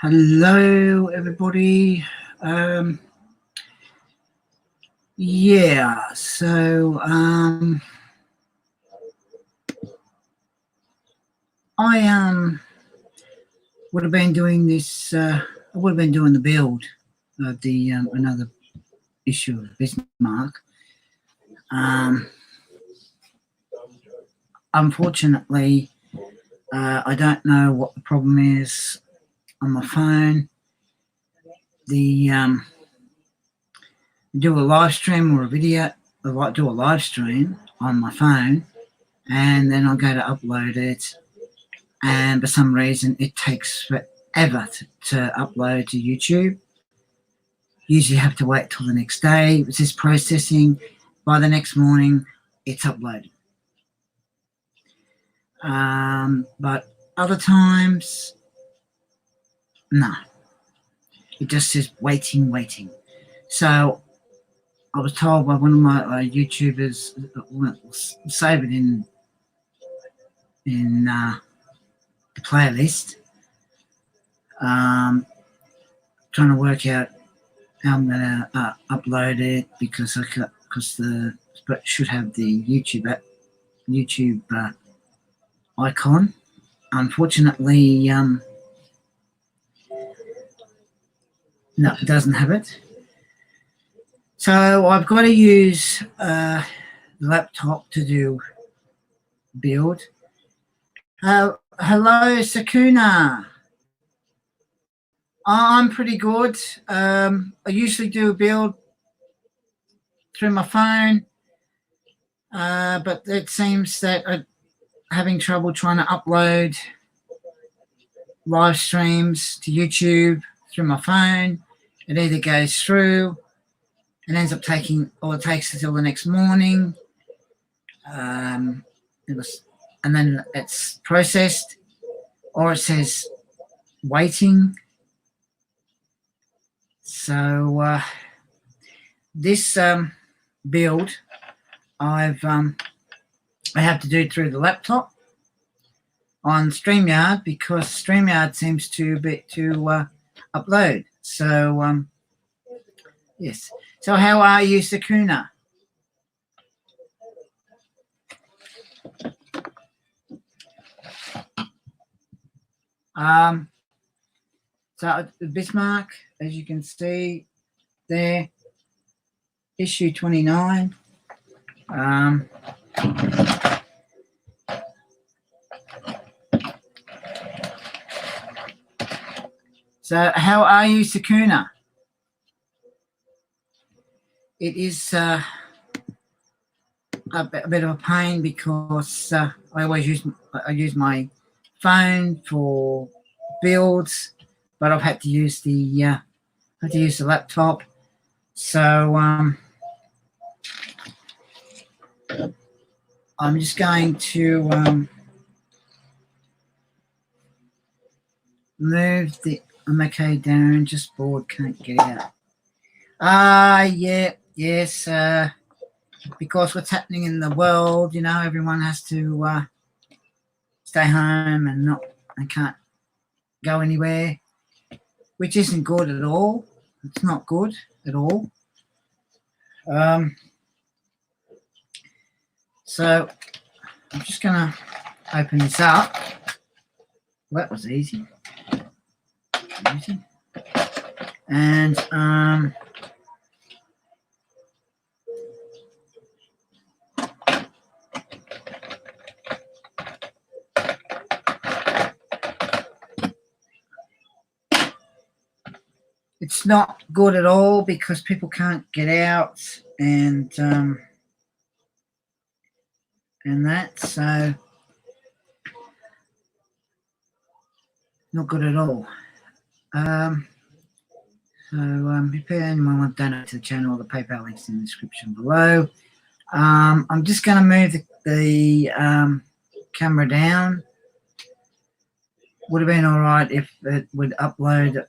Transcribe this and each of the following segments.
Hello, everybody. Yeah, so I would have been doing this. I would have been doing the build of the another issue of Bismarck. Unfortunately, I don't know what the problem is on my phone. The do a live stream or a video, do a live stream on my phone, and then I'll go to upload it, and for some reason it takes forever to upload to YouTube. Usually have to wait till the next day. It's just processing. By the next morning, it's uploaded. But other times, no. It just says waiting. So I was told by one of my YouTubers, save it in the playlist. Trying to work out how I'm going to upload it because the should have the YouTube icon. Unfortunately, no, it doesn't have it. So I've got to use the laptop to do build. Hello, Sakuna. I'm pretty good. I usually do a build through my phone, but it seems that I'm having trouble trying to upload live streams to YouTube through my phone. It either goes through and ends up taking, or it takes until the next morning. And then it's processed, or it says waiting. So this build, I have to do through the laptop on StreamYard because StreamYard seems to upload. So yes. So how are you, Sakuna? So Bismarck, as you can see there, issue 29. So how are you, Sakuna? It is a bit of a pain because I always use my phone for builds, but I've had to use the laptop. So I'm just going to move the. I'm okay, Darren. Just bored, can't get out. Yes. Because what's happening in the world, everyone has to stay home and can't go anywhere, which isn't good at all. It's not good at all. So I'm just going to open this up. Well, that was easy. And it's not good at all because people can't get out and that, so not good at all. If anyone wants to donate to the channel, the PayPal link's in the description below. I'm just going to move the camera down. Would have been all right if it would upload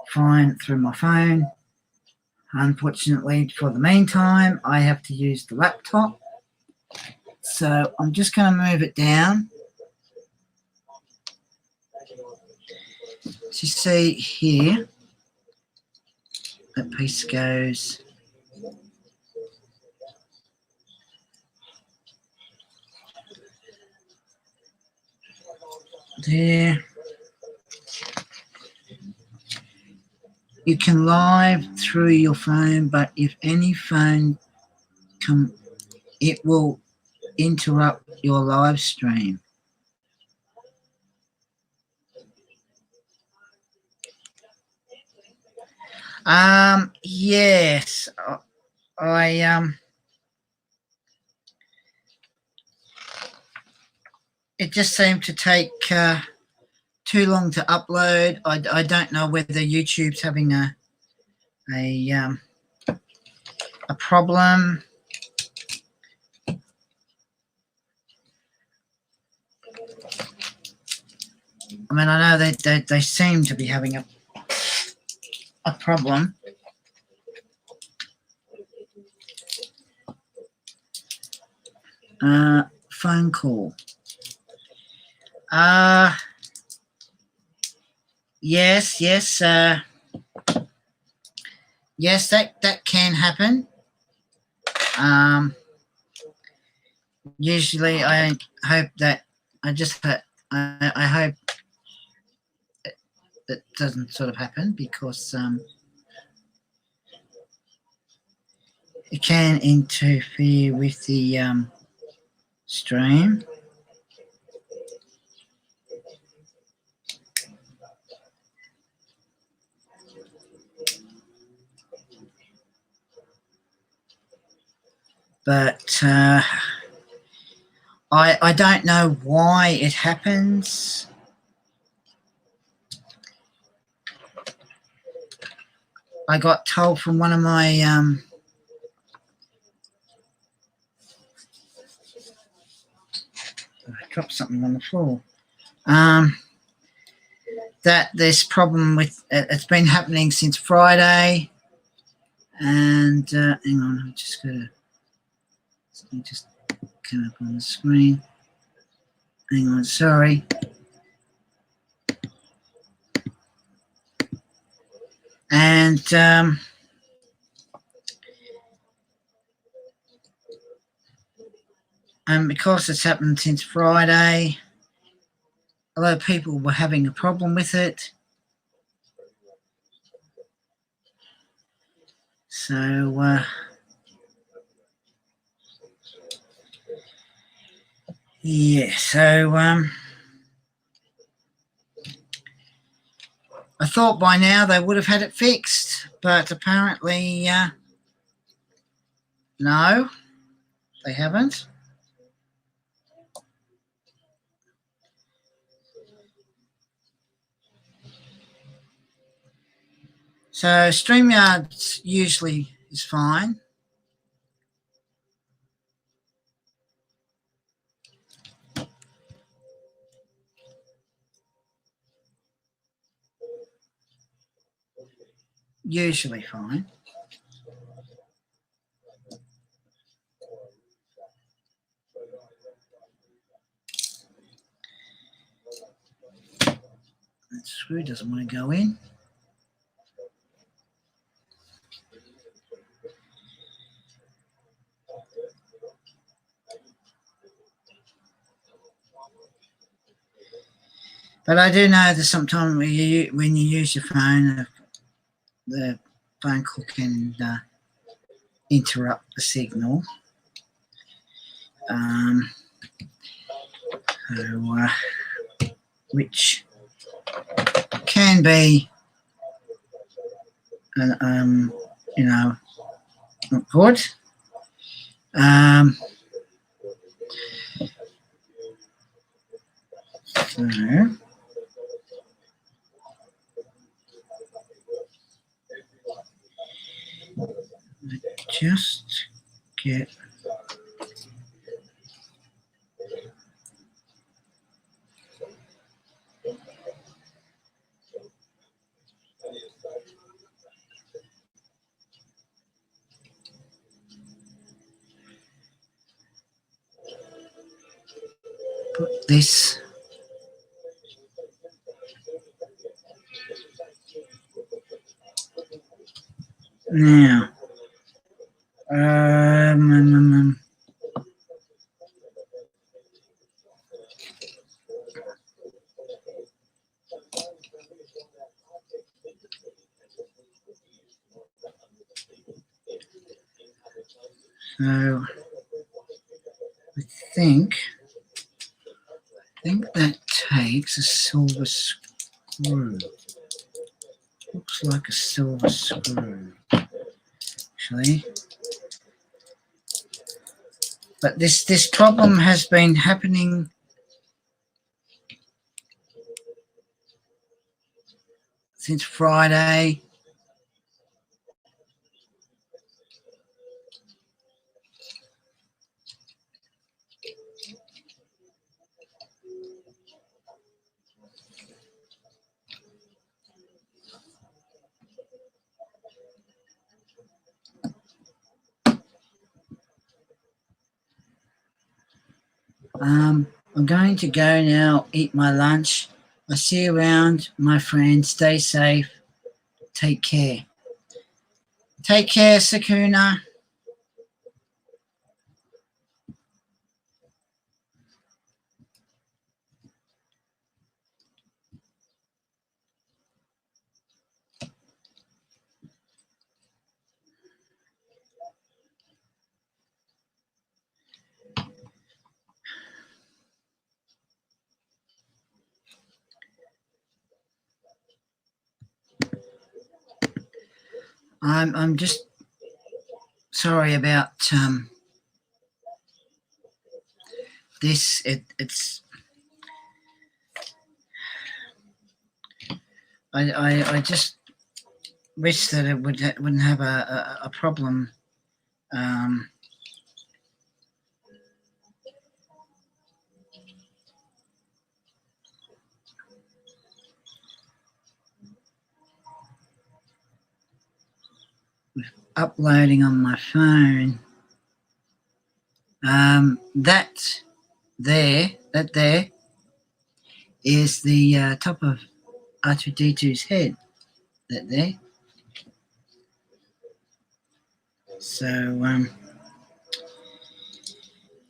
fine through my phone. Unfortunately, for the meantime, I have to use the laptop. So I'm just going to move it down. you see here, that piece goes there. You can live through your phone, but if any phone it will interrupt your live stream. Yes, it just seemed to take too long to upload. I don't know whether YouTube's having a problem. I mean, I know they seem to be having a problem. Phone call. Yes, yes, yes, that can happen. Usually, I hope that I hope that doesn't sort of happen, because it can interfere with the stream. But I don't know why it happens. I got told from one of my I dropped something on the floor. That this problem with it's been happening since Friday, and hang on, I'm just gonna something just came up on the screen. Hang on, sorry. And because it's happened since Friday, a lot of people were having a problem with it. So yeah, so I thought by now they would have had it fixed, but apparently no, they haven't. So StreamYard usually is fine. Usually fine. That screw doesn't want to go in. But I do know that sometimes when you use your phone, the phone call can interrupt the signal. Which can be, you know, not good. So just get put this Now, so I think that takes a silver screw. Looks like a silver screw, actually. But this problem has been happening since Friday. I'm going to go now, eat my lunch. I'll see you around, my friend. Stay safe. Take care. Take care, Sakuna. I'm just sorry about this. It's I just wish that it wouldn't have a problem. Uploading on my phone. That there is the top of r2d2's head. That there. So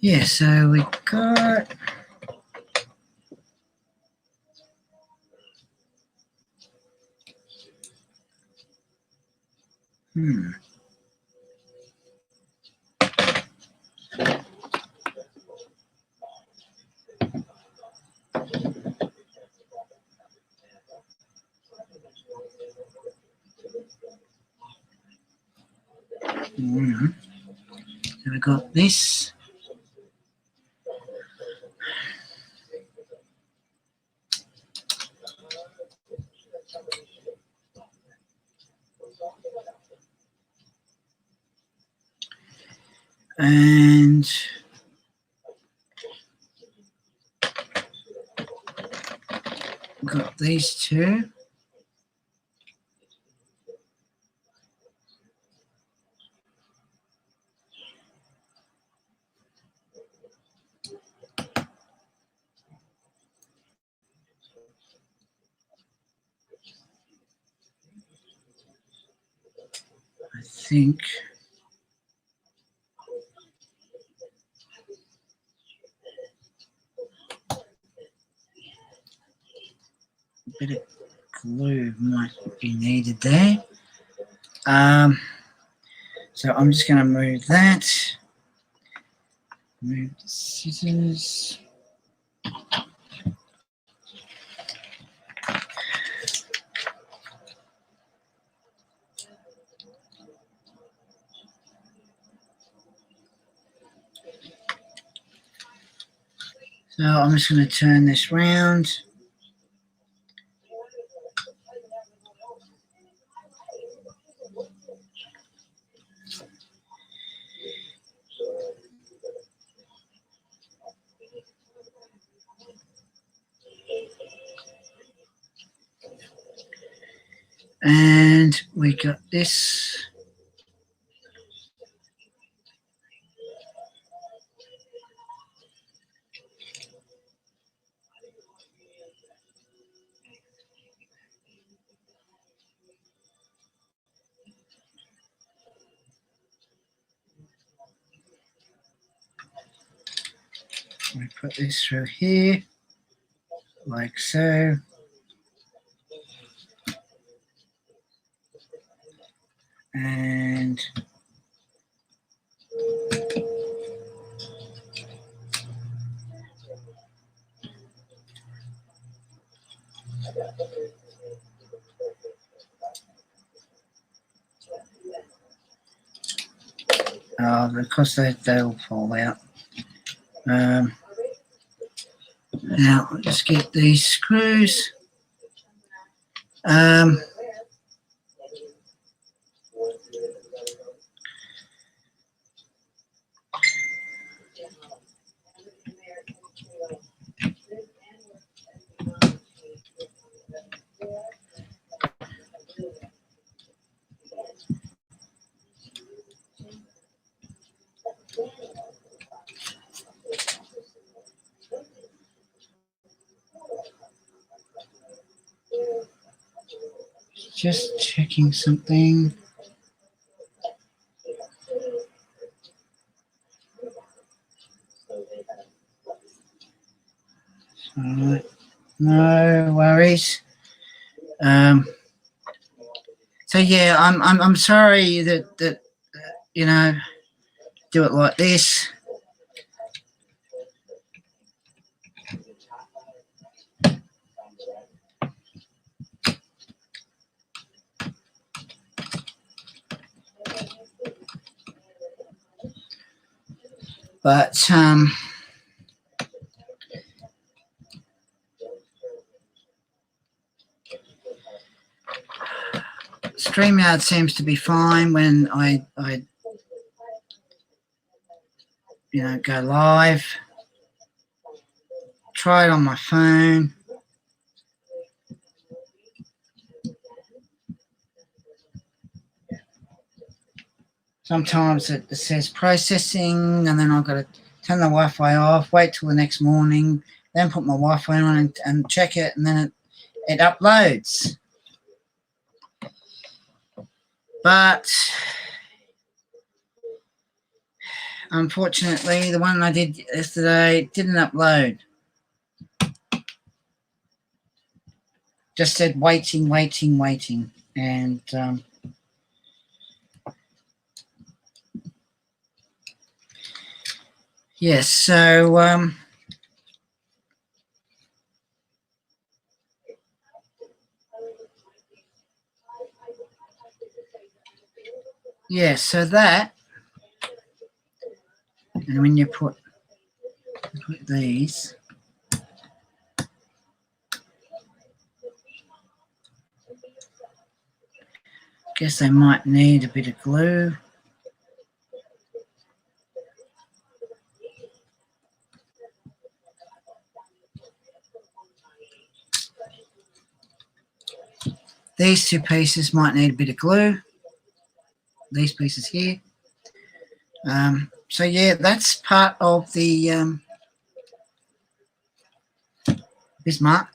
yeah. So we got. So we got this. And got these two. I think a bit of glue might be needed there. So I'm just going to move that. Move the scissors. So I'm just going to turn this round. And we got this. We put this through here, like so. And because they'll fall out. Now I'll just get these screws. Just checking something. Alright, no worries. So yeah, I'm sorry that you know, do it like this. But StreamYard seems to be fine when I you know, go live. Try it on my phone. Sometimes it says processing, and then I've got to turn the Wi-Fi off, wait till the next morning, then put my Wi-Fi on and check it, and then it uploads. But unfortunately, the one I did yesterday didn't upload. Just said waiting, waiting, waiting. And yes, so yeah, so that, and when you put these, guess they might need a bit of glue. These two pieces might need a bit of glue. These pieces here. So yeah, that's part of the Bismarck.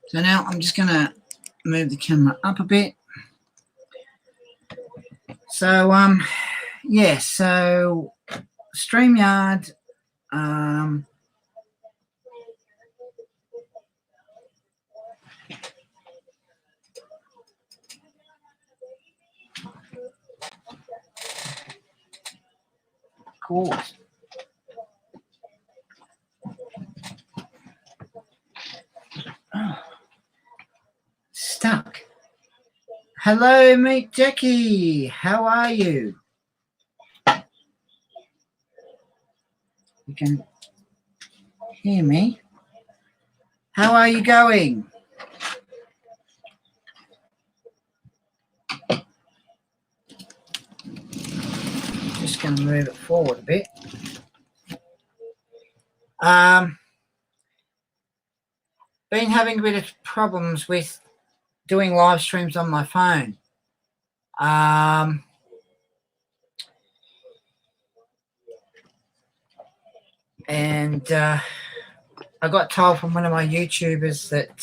So now I'm just going to move the camera up a bit. So yeah, so StreamYard, cool. Oh, stuck. Hello, mate Jackie. How are you? You can hear me. How are you going? Just going to move it forward a bit. Been having a bit of problems with doing live streams on my phone. And I got told from one of my YouTubers that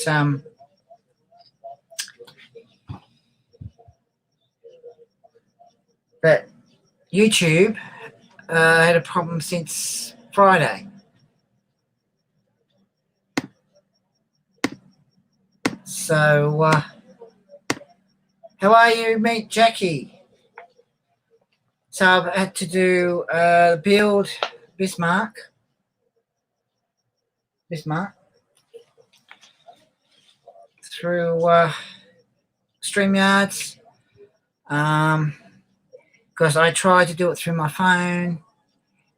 YouTube had a problem since Friday. So, how are you, mate, Jackie? So I've had to do build Bismarck through StreamYards, because I tried to do it through my phone.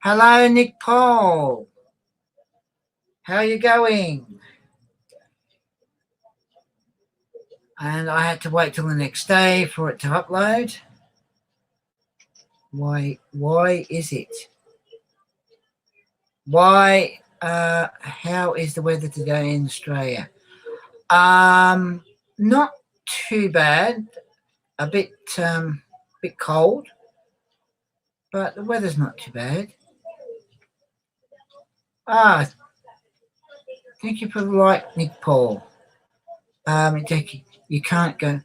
Hello, Nick Paul. How are you going? And I had to wait till the next day for it to upload. Why is it? Why? How is the weather today in Australia? Not too bad. A bit cold, but the weather's not too bad. Thank you for the like, Nick Paul. Jackie, you can't go.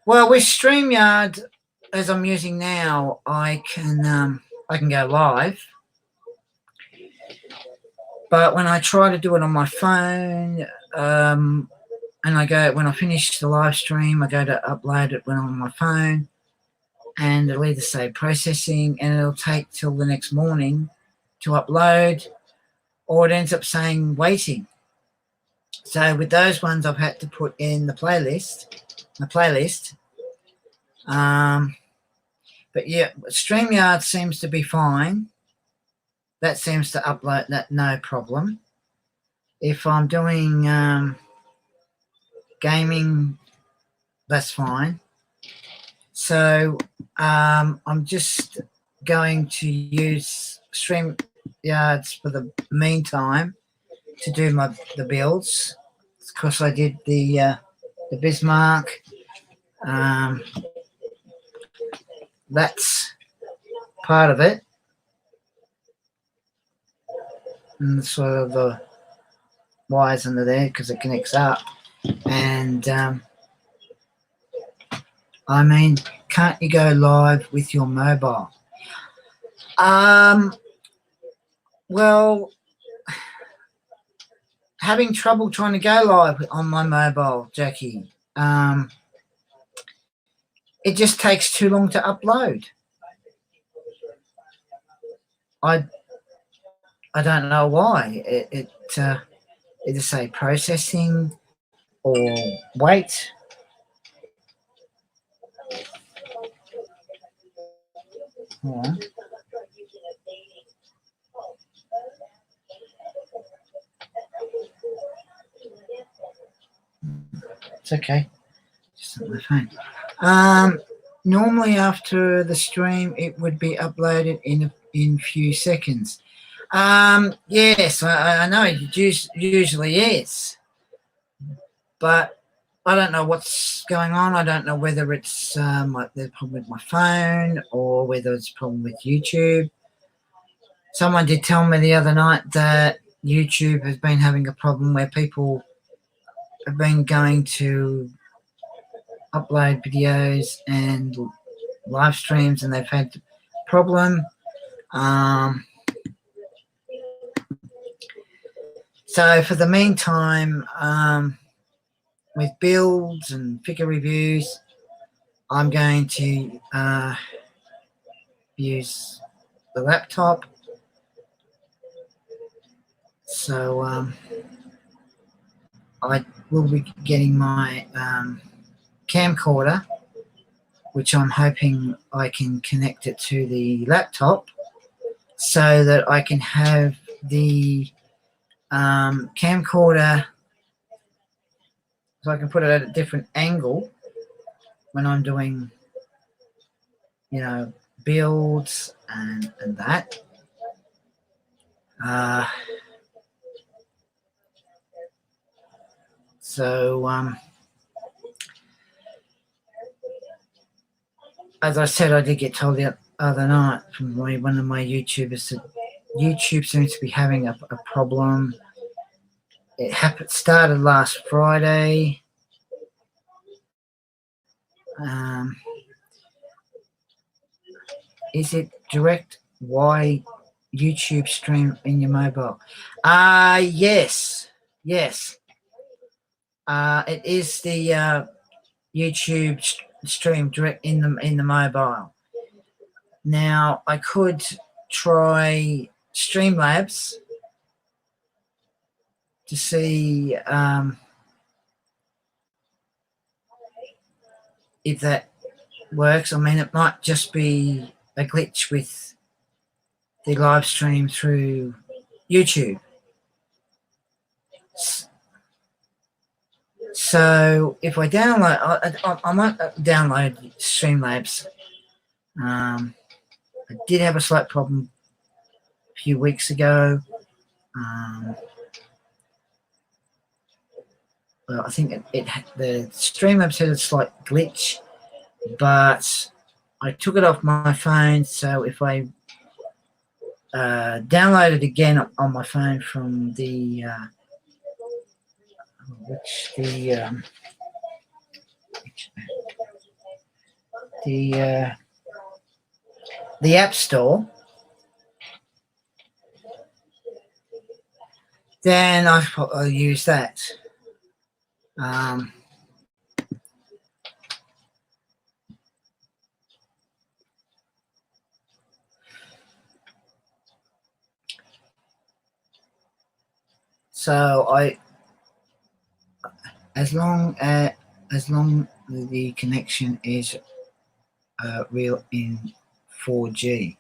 Well, with StreamYard, as I'm using now, I can go live. But when I try to do it on my phone, and when I finish the live stream, I go to upload it when I'm on my phone, and it'll either say processing, and it'll take till the next morning to upload, or it ends up saying waiting. So with those ones, I've had to put in the playlist. But yeah, StreamYard seems to be fine. That seems to upload that no problem. If I'm doing gaming, that's fine. So I'm just going to use StreamYards for the meantime to do the builds, because I did the Bismarck. That's part of it, and sort of the wires under there because it connects up. And I mean, can't you go live with your mobile? Well, having trouble trying to go live on my mobile, Jackie. It just takes too long to upload. I don't know why. It either say processing or wait. Hold on. It's okay. Just on my phone. Normally after the stream, it would be uploaded in few seconds. Yes, I know it usually is, but I don't know what's going on. I don't know whether it's like the problem with my phone or whether it's a problem with YouTube. Someone did tell me the other night that YouTube has been having a problem where people have been going to upload videos and live streams and they've had a problem. So for the meantime, with builds and figure reviews, I'm going to use the laptop. So I will be getting my camcorder, which I'm hoping I can connect it to the laptop so that I can have the camcorder, so I can put it at a different angle when I'm doing, builds and that. So as I said, I did get told the other night from one of my YouTubers that YouTube seems to be having a problem. It started last Friday. Is it direct? Why YouTube stream in your mobile? Yes. It is the YouTube stream direct in the mobile. Now I could try Streamlabs to see if that works. I mean, it might just be a glitch with the live stream through YouTube. So if I download, I might download Streamlabs. I did have a slight problem a few weeks ago. Well, I think the Streamlabs had a slight glitch, but I took it off my phone. So if I download it again on my phone from the the App Store, then I'll use that. So as long as the connection is real in 4G.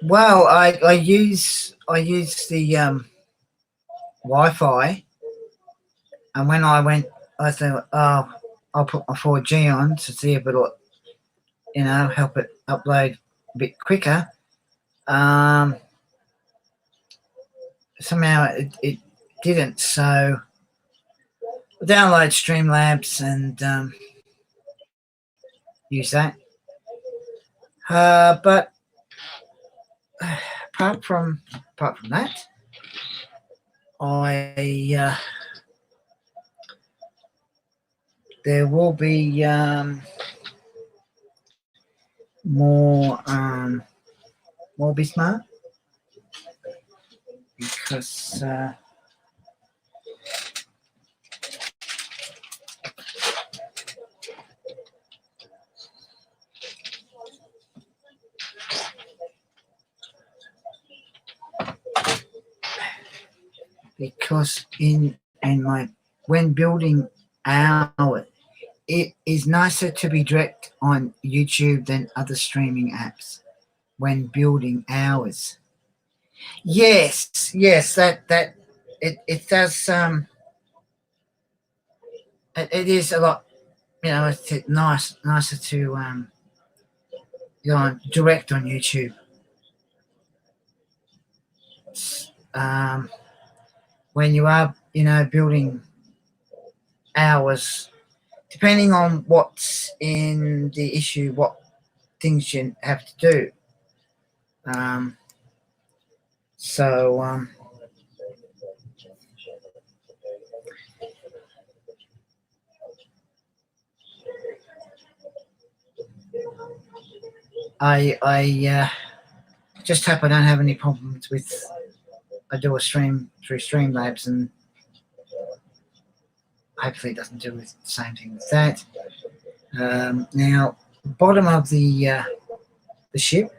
Well, I use the Wi-Fi, and when I went, I thought, oh, I'll put my 4G on to see if it'll, help it upload a bit quicker. Somehow it didn't, so I download Streamlabs and use that. But apart from that, there will be more bismarck, because when building our, it is nicer to be direct on YouTube than other streaming apps when building ours. Yes, that it does. It is a lot, it's nicer to direct on YouTube. When you are, building hours, depending on what's in the issue, what things you have to do. I just hope I don't have any problems with. I do a stream through Streamlabs, and hopefully it doesn't do the same thing with that. Now, bottom of the ship,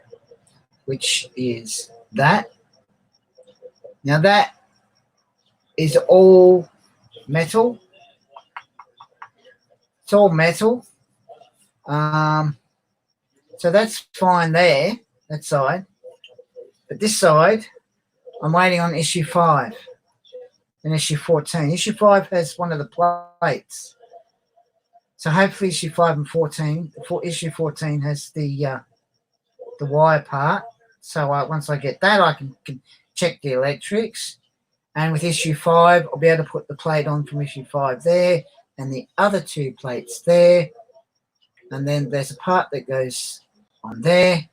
which is that. Now that is all metal. It's all metal. So that's fine there, that side. But this side, I'm waiting on issue 5 and issue 14. Issue 5 has one of the plates. So hopefully issue 5 and 14, issue 14 has the wire part. So once I get that, I can check the electrics. And with issue 5, I'll be able to put the plate on from issue 5 there, and the other 2 plates there. And then there's a part that goes on there.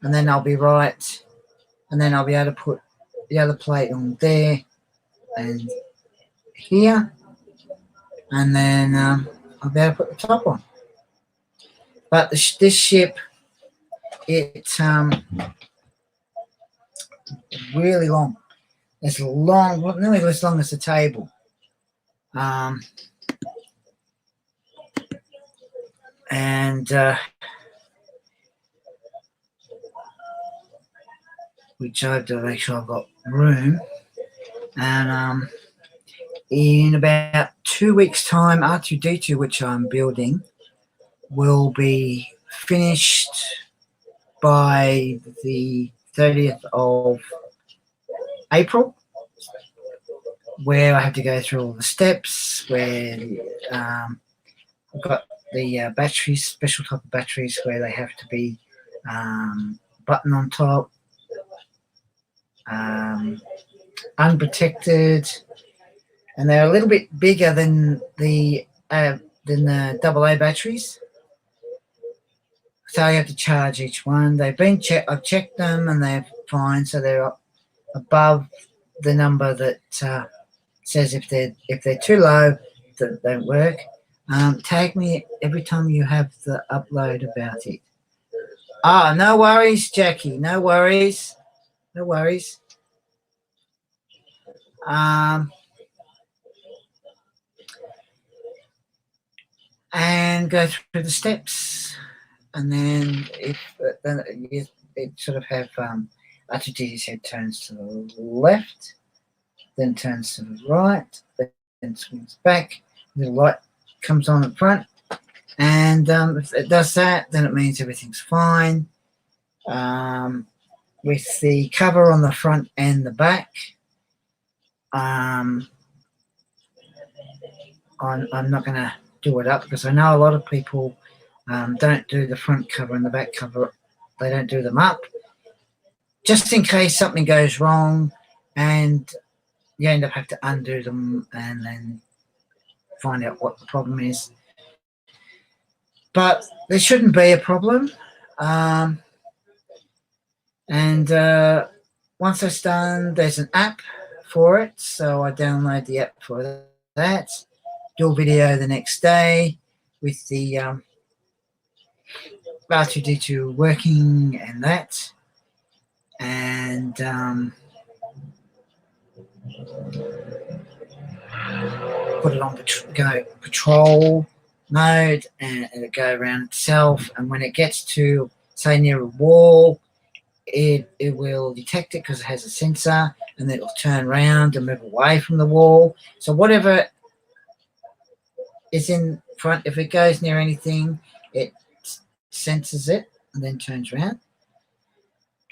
And then I'll be right. And then I'll be able to put the other plate on there and here. And then I'll be able to put the top on. But this ship, it's really long. It's long, nearly as long as the table. And which I have to make sure I've got room. And in about 2 weeks' time, r2d2, which I'm building, will be finished by the 30th of April, where I have to go through all the steps, where I've got the batteries, special type of batteries, where they have to be button on top, unprotected, and they're a little bit bigger than the AA batteries. So you have to charge each one. They've been checked. I've checked them, and they're fine. So they're above the number that says if they're too low, that they don't work. Tag me every time you have the upload about it. No worries, Jackie. No worries. No worries. And go through the steps, and then if then it sort of have r2d2's head turns to the left, then turns to the right, then swings back. The light comes on in front, and if it does that, then it means everything's fine. With the cover on the front and the back, I'm not going to do it up, because I know a lot of people don't do the front cover and the back cover. They don't do them up, just in case something goes wrong and you end up having to undo them and then find out what the problem is. But there shouldn't be a problem. And once that's done, there's an app for it, so I download the app for that. Do a video the next day with the r2d2 working and that, and put it on patrol mode, and it'll go around itself. And when it gets to, say, near a wall, it will detect it because it has a sensor, and then it'll turn around and move away from the wall. So whatever is in front, if it goes near anything, it senses it and then turns around.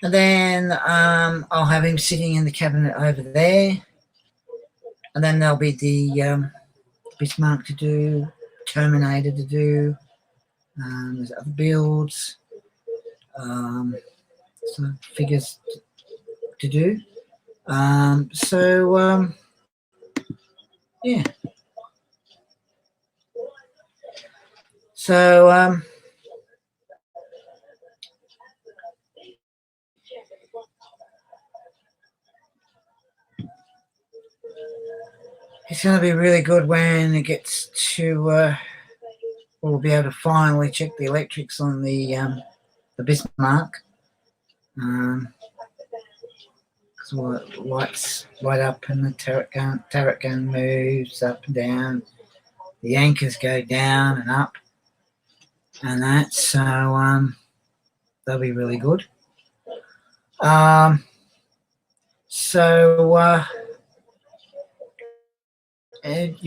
And then I'll have him sitting in the cabinet over there, and then there'll be the Bismarck to do, Terminator to do, there's other builds, some figures to do. Yeah. So it's going to be really good when it gets to we'll be able to finally check the electrics on the Bismarck. Because all the lights light up and the turret gun moves up and down. The anchors go down and up and that, so they'll be really good. You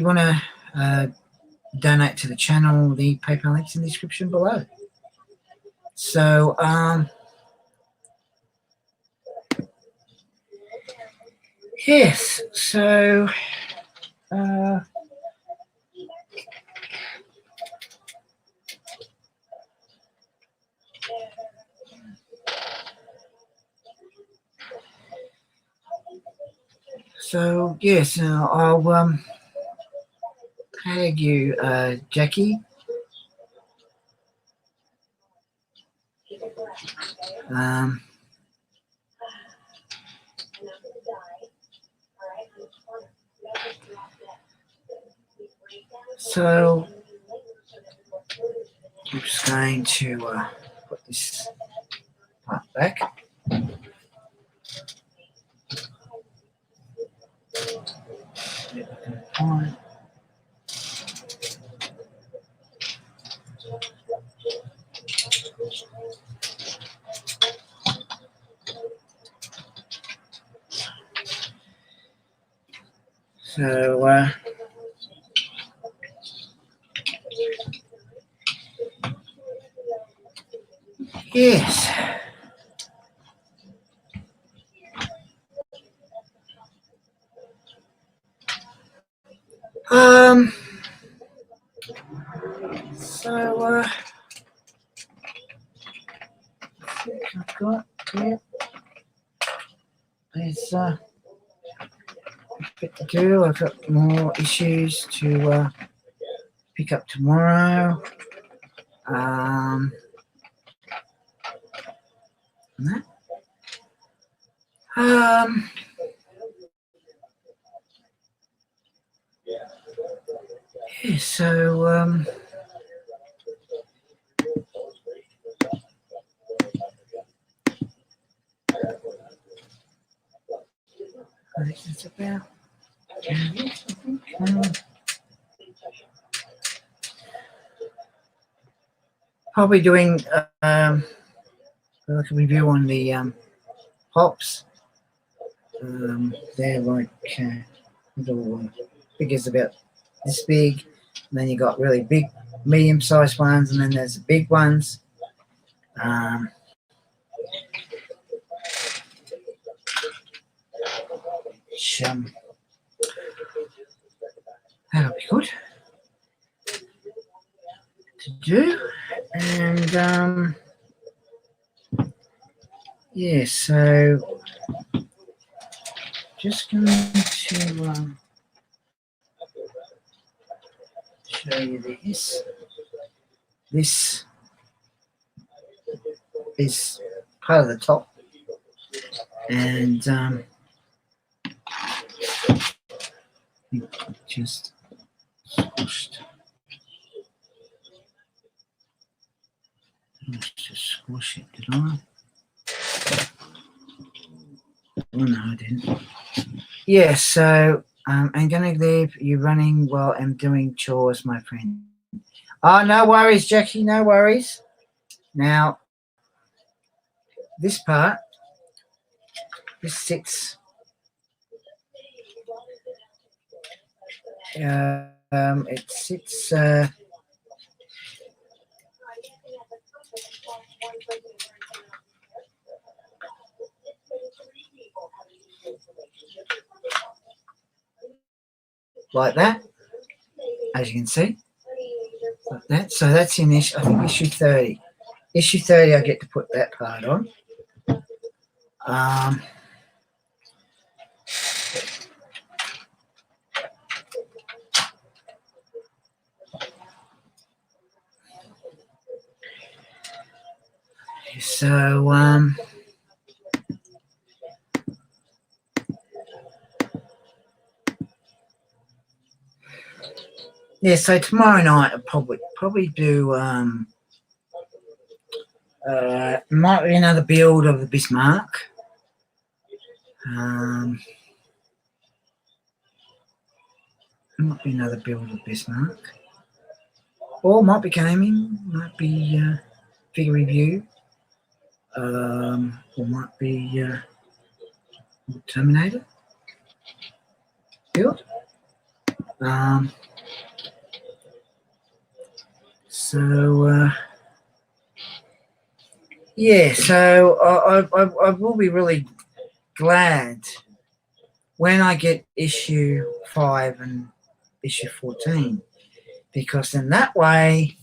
want to donate to the channel, the PayPal link's in the description below. So yes, so yes, I'll tag you, Jackie. So I'm just going to put this part back. So yes. So I've got here. There's a bit to do. I've got more issues to pick up tomorrow. That. Yeah, so I think it's about probably doing like a review on the hops. They're like little figures about this big, and then you got really big, medium-sized ones, and then there's the big ones. Which, that'll be good to do, and yeah, so just going to show you this. This is part of the top, and just squished. Let's just squish it, did I? Oh no, I didn't. Yeah, so I'm gonna leave you running while I'm doing chores, my friend. Oh, no worries, Jackie, no worries. Now, this part, this sits it sits like that, as you can see, like that. So that's in issue, I think issue 30. Issue 30, I get to put that part on. So yeah, so tomorrow night I'll probably do might be another build of the Bismarck. Might be another build of Bismarck, or might be gaming, might be figure review, or might be Terminator build. So yeah, so I will be really glad when I get issue 5 and issue 14, because then that way,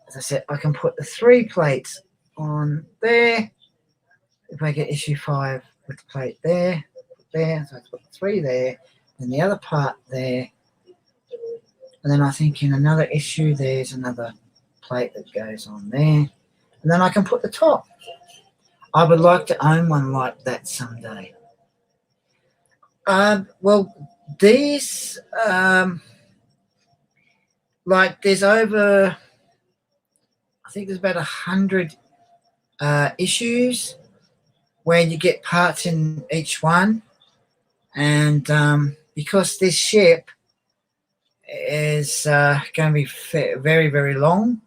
as I said, I can put the 3 plates on there. If I get issue 5 with the plate there, so I put the 3 there, and the other part there, and then I think in another issue there's another plate that goes on there, and then I can put the top. I would like to own one like that someday. Well, these like there's over I think there's about 100 issues where you get parts in each one, and because this ship is going to be very, very long,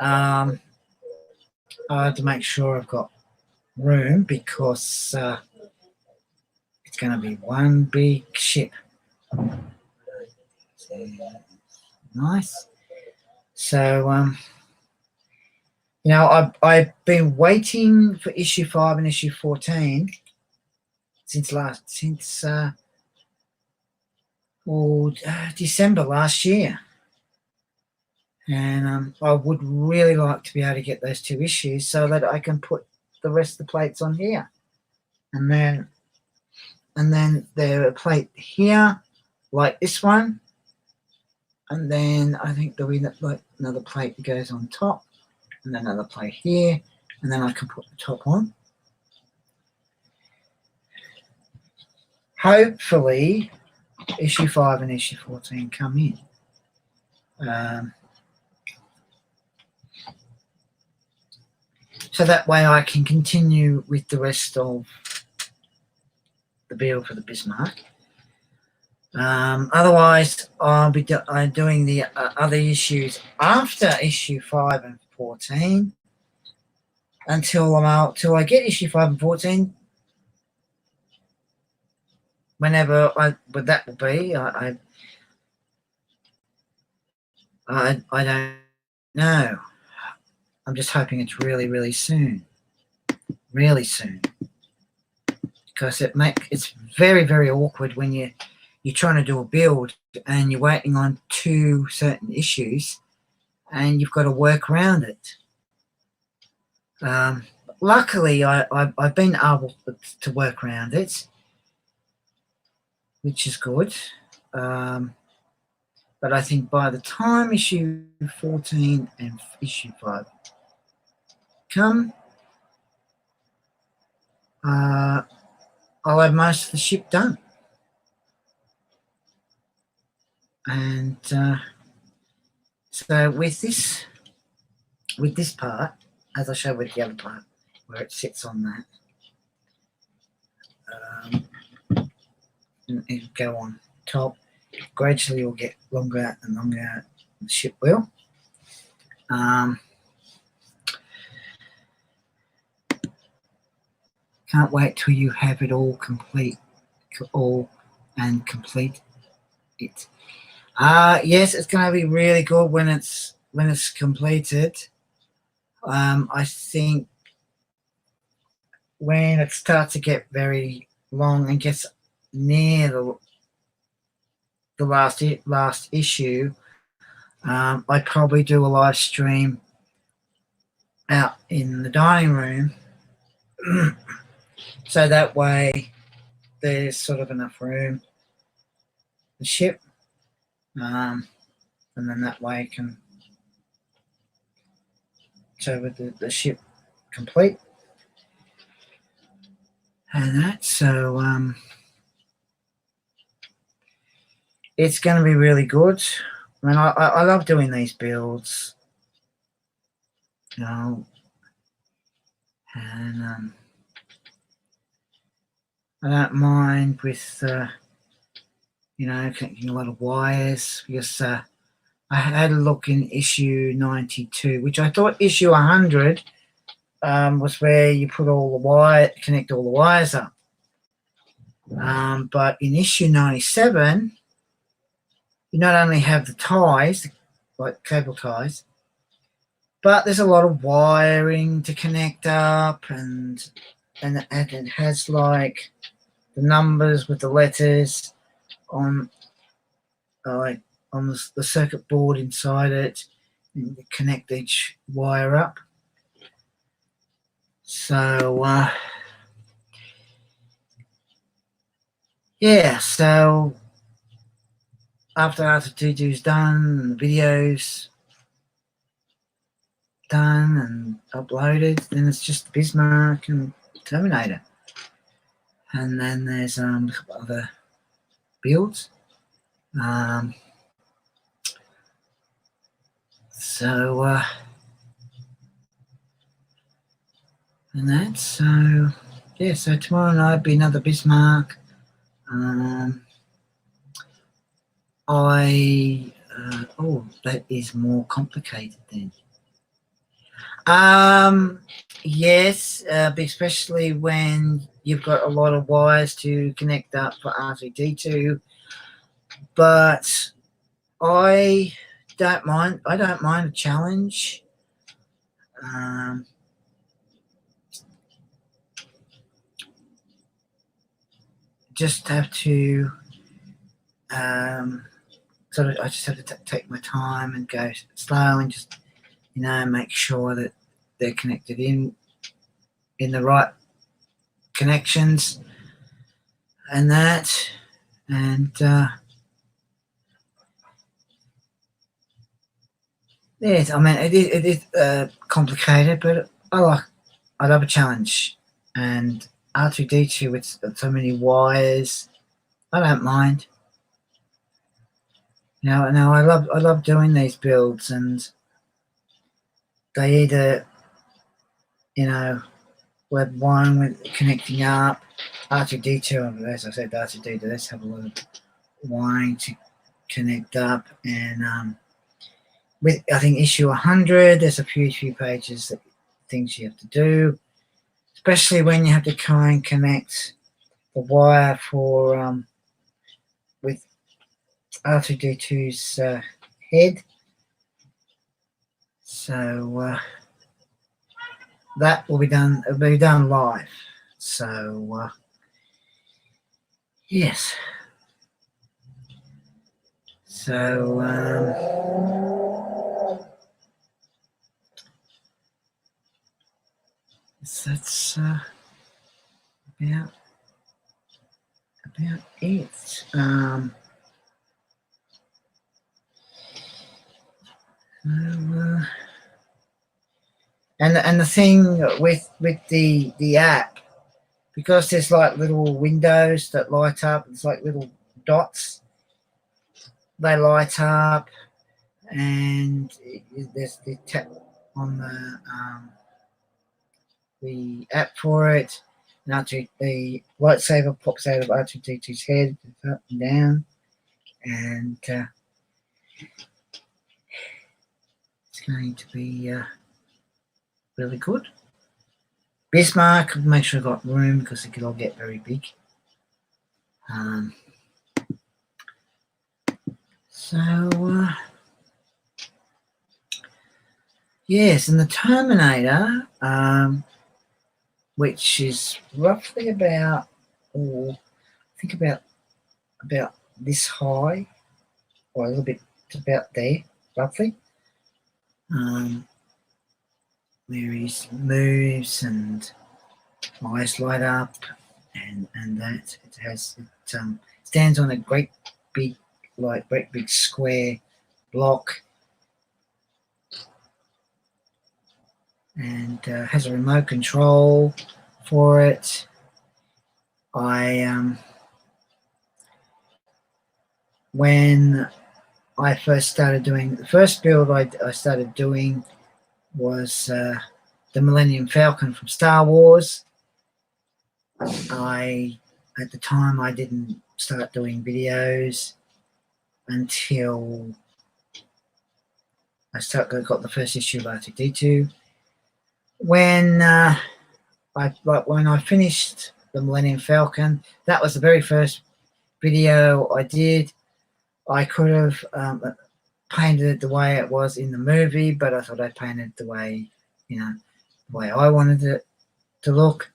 I had to make sure I've got room, because it's going to be one big ship. Nice. So you know, I've been waiting for issue 5 and issue 14 since December last year, and I would really like to be able to get those 2 issues so that I can put the rest of the plates on here, and then there a plate here like this one, and then I think there'll be like another plate that goes on top, and then another plate here, and then I can put the top on. Hopefully issue 5 and issue 14 come in. So that way I can continue with the rest of the build for the Bismarck. Otherwise, I'll be doing the other issues after issue 5 and 14 until I get issue 5 and 14. Whenever that will be, I don't know. I'm just hoping it's really, really soon. Really soon. Because it's very, very awkward when you're trying to do a build and you're waiting on 2 certain issues and you've got to work around it. Luckily, I've been able to work around it, which is good. But I think by the time issue 14 and issue 5 come, I'll have most of the ship done. And so with this part, as I showed with the other part, where it sits on that, and it'll go on top. Gradually will get longer and longer, the ship will. Can't wait till you have it all complete it. Yes, it's going to be really good when it's completed. I think when it starts to get very long and gets near the last issue, I'd probably do a live stream out in the dining room, so that way there's sort of enough room, the ship, and then that way I can show with the ship complete and that. So it's going to be really good. I mean, I love doing these builds, you know, and I don't mind with you know, connecting a lot of wires, because I had a look in issue 92, which I thought issue 100 was where you put connect all the wires up. But in issue 97, you not only have the ties, like cable ties, but there's a lot of wiring to connect up, and it has like the numbers with the letters on the circuit board inside it, and you connect each wire up. So yeah, so after r2d2's done and the videos done and uploaded, then it's just the Bismarck and Terminator, and then there's a couple other builds. So and that. So yeah, so tomorrow night will be another Bismarck. Oh, that is more complicated then. Yes, especially when you've got a lot of wires to connect up for r2d2, but I don't mind a challenge. Just have to sort of, I just have to take my time and go slow and just, make sure that they're connected in the right connections and that. And yes, I mean it is complicated, but I love a challenge. And r2d2 with so many wires, I don't mind. No, I love doing these builds, and they either, with one with connecting up r2d2, as I said, r2d2. Let's have a lot of wiring to connect up, and with I think issue 100, there's a few pages that things you have to do, especially when you have to try and connect the wire for with r2d2's head. So that will be done. It'll be done live. So yes. So that's about it. And the thing with the app, because there's like little windows that light up, it's like little dots. They light up, and there's the tap on the app for it. And the lightsaber pops out of r2d2's head, up and down, and it's going to be really good. Bismarck, make sure I've got room because it could all get very big. So yes, and the Terminator, which is roughly about, I think about this high, or a little bit about there, roughly. Where he moves and eyes light up, and that it stands on a great big square block, and has a remote control for it. When I first started doing the first build I started doing was the Millennium Falcon from Star Wars. At the time I didn't start doing videos until I got the first issue of r2d2. When I finished the Millennium Falcon, that was the very first video I did. I could have painted it the way it was in the movie, but I thought I painted it the way, the way I wanted it to look.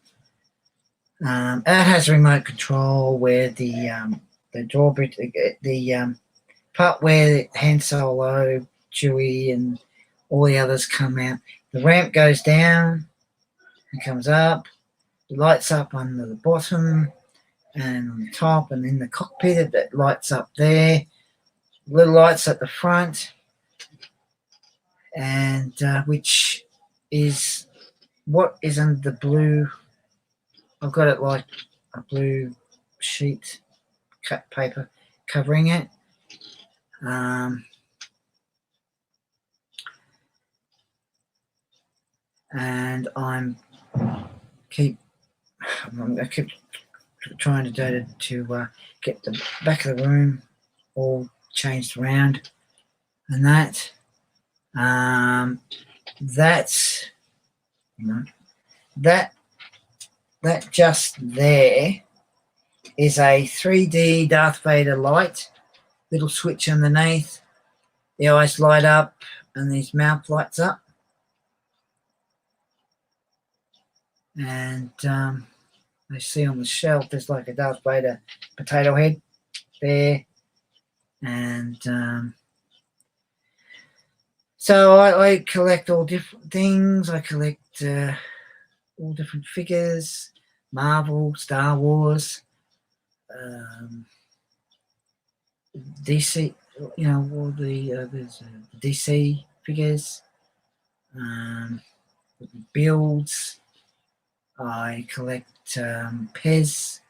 It has remote control where the drawbridge, the part where Han Solo, Chewie, and all the others come out. The ramp goes down and comes up. It lights up on the bottom and on the top, and in the cockpit it lights up there. Little lights at the front, and which is what is under the blue. I've got it like a blue sheet, cut paper covering it. And I'm keep trying to do to get the back of the room all changed around and that. That's, you know, that just there is a 3D Darth Vader light, little switch underneath. The eyes light up and his mouth lights up. And I see on the shelf there's like a Darth Vader potato head there. And so I collect all different things. I collect all different figures, Marvel, Star Wars, DC, you know, all the there's DC figures, builds. I collect Pez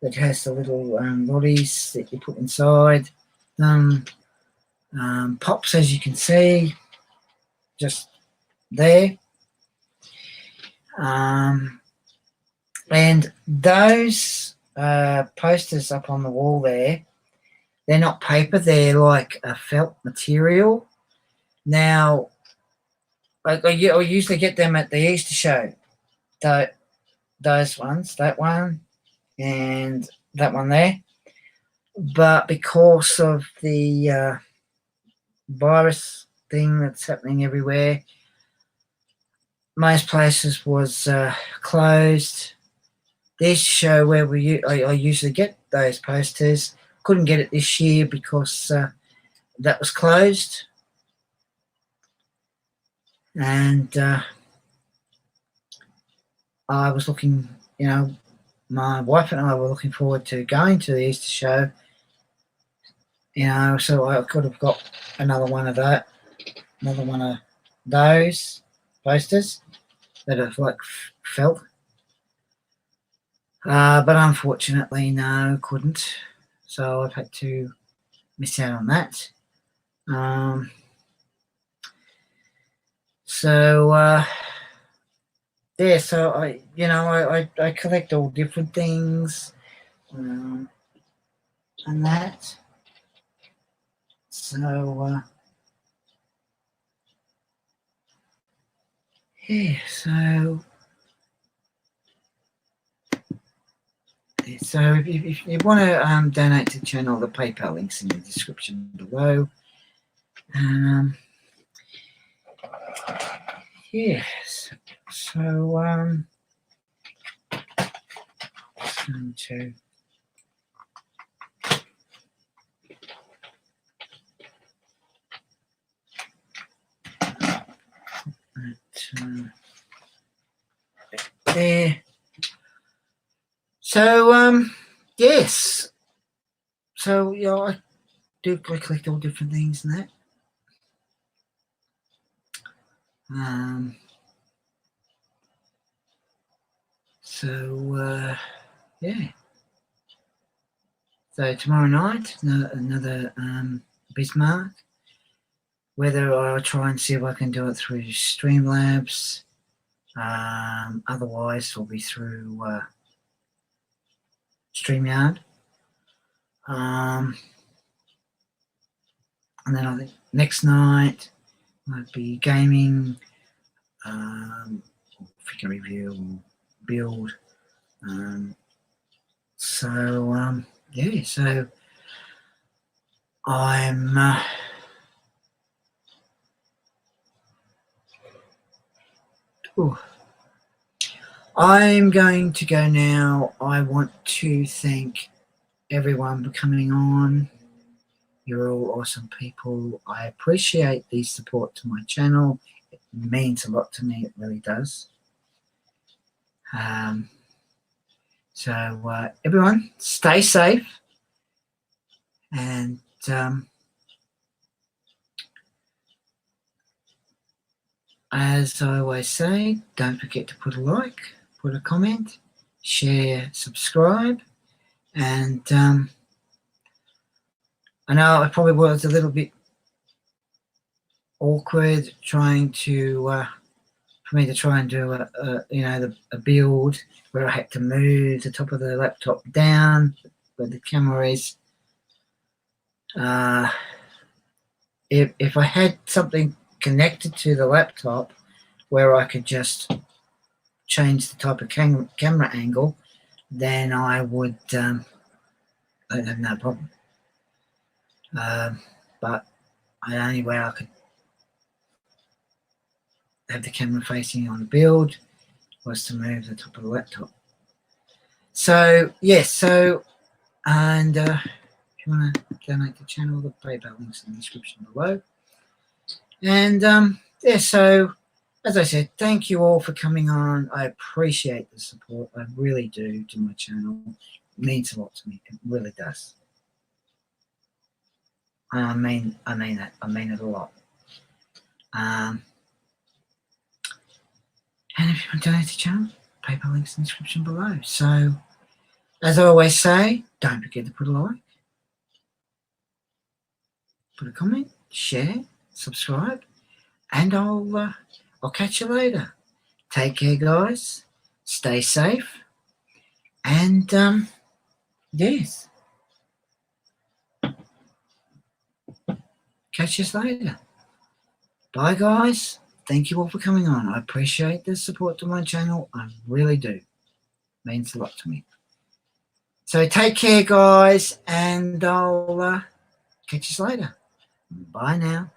that has the little bodies that you put inside them. Pops, as you can see, just there. And those posters up on the wall there, they're not paper, they're like a felt material. Now, I usually get them at the Easter show. Those ones, that one and that one there. But because of the virus thing that's happening everywhere, most places was closed. This show where I usually get those posters, couldn't get it this year because that was closed. And I was looking, you know, my wife and I were looking forward to going to the Easter show, you know, so I could have got another one of those posters that are like felt. But unfortunately, no, couldn't. So I've had to miss out on that. Yeah, so I collect all different things, and that. So yeah, so if you want to donate to the channel, the PayPal link's in the description below. Yes, so going to there. So yes, so yeah, I collect all different things and that. Yeah. So tomorrow night, another Bismarck. Whether I'll try and see if I can do it through Streamlabs. Otherwise, it'll be through StreamYard. And then I think next night might be gaming, figure review, or build. Yeah, so I'm going to go now. I want to thank everyone for coming on. You're all awesome people. I appreciate the support to my channel. It means a lot to me. It really does. So everyone, stay safe. And as I always say, don't forget to put a like, put a comment, share, subscribe. And I know it probably was a little bit awkward trying to for me to try and do a build where I had to move the top of the laptop down where the camera is. If I had something connected to the laptop where I could just change the type of camera angle, then I would I'd have no problem. But the only way I could have the camera facing on the build was to move the top of the laptop. So yes, and if you want to donate to the channel, the PayPal links in the description below. And yeah, so as I said, thank you all for coming on. I appreciate the support. I really do to my channel. It means a lot to me. It really does. I mean that. I mean it a lot. And if you want to donate to the channel, PayPal links in the description below. So, as I always say, don't forget to put a like, put a comment, share, subscribe, and I'll catch you later. Take care, guys. Stay safe, and yes, catch you later. Bye, guys. Thank you all for coming on. I appreciate the support to my channel. I really do. It means a lot to me. So take care, guys, and I'll catch you later. Bye now.